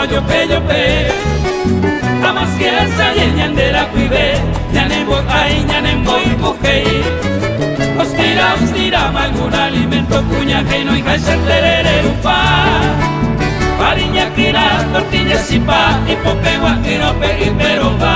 yope amas que esa ñandera cuive ñanembo ay ñanembo y bujei ostira algún alimento cuña que no hija terere upa pariña kira tortilla sipa y popegua y rope y peroba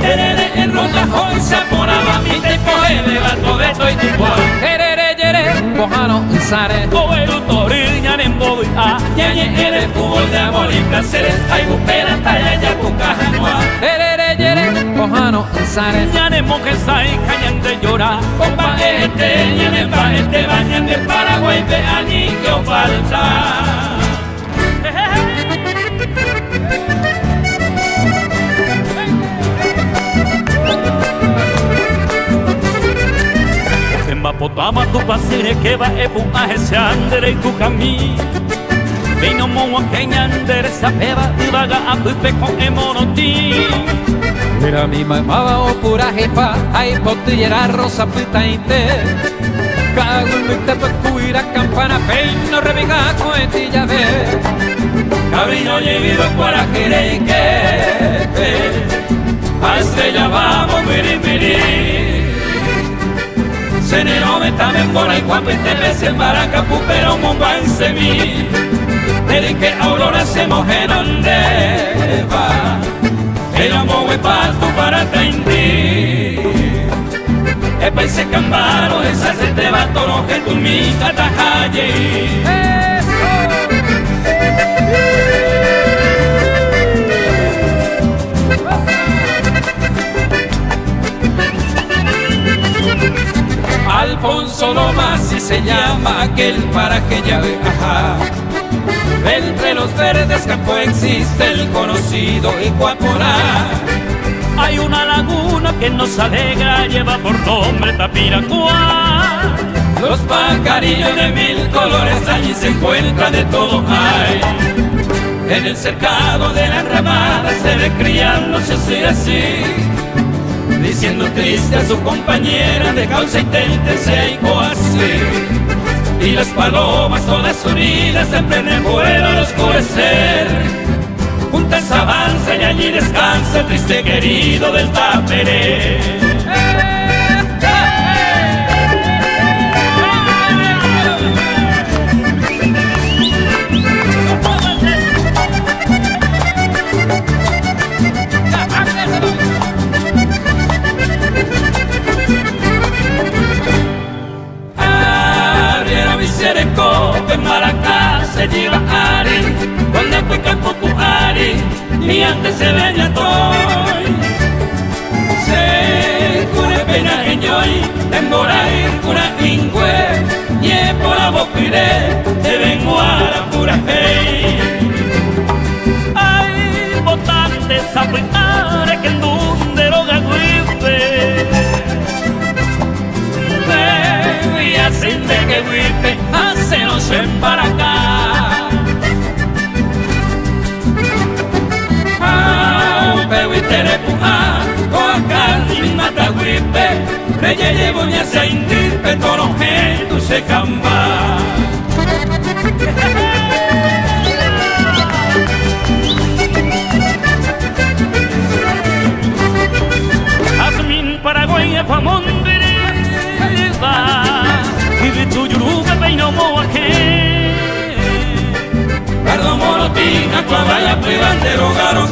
terere en ronda hoy se aporaba mi tempo de gato de toy tipo terere yere bojano sare o el utoriña nembo a ñañe ere fútbol de amor y placeres hay bupera talla ya bucajanua terere yere bojano sare ñanemo que sai cañante llora compa ñanemba bañan de Paraguay ve añi que os falta Potama tu pasire que va epu a ese andere tu cami Vino mo a keñander esa peba y vaga a pupe con emonoti Mira mi mamá o pura jefa ay potillera rosa pita inte Cago en mi tepe cuira campana peino reviga coetilla ve Cabrino llevido para querer que a estrella vamos miri Senero me tamen por ahí guapo y te pese para capu pero mumba en semi Pero que aurora se moje donde va Ella mogue pato para tendi E paise cambaro esa se te va toro que tu mi catajaye Alfonso Lomas y se llama aquel paraje ya ve, ajá. Entre los verdes campos existe el conocido Icuaporá. Hay una laguna que nos alegra, lleva por nombre Tapiracuá. Los pajarillos de mil colores allí se encuentran de todo hay. En el cercado de la enramada se ve criándose así. Diciendo triste a su compañera de causa intentense y así y las palomas todas unidas en pleno vuelo al oscurecer juntas avanza y allí descansa el triste querido del Taperé. En Maracá se lleva Ari, cuando fue campo Ari, y antes se veía toy. Se cure pena en yoy, en Boray, cura ingüe, y por la bopire, te vengo a la pura hey. Ay, botante sapuitare que en donde lo gaguipe. Y así de que guipe, hacenos en para acá. Pero y terepuja, coacal y mata guipe, reye llevo ni a indirpe, toro tu se camba. Azmin Paraguay famón y tu yuruga peino moaje Perdón morotina, cuavaya privante rogaron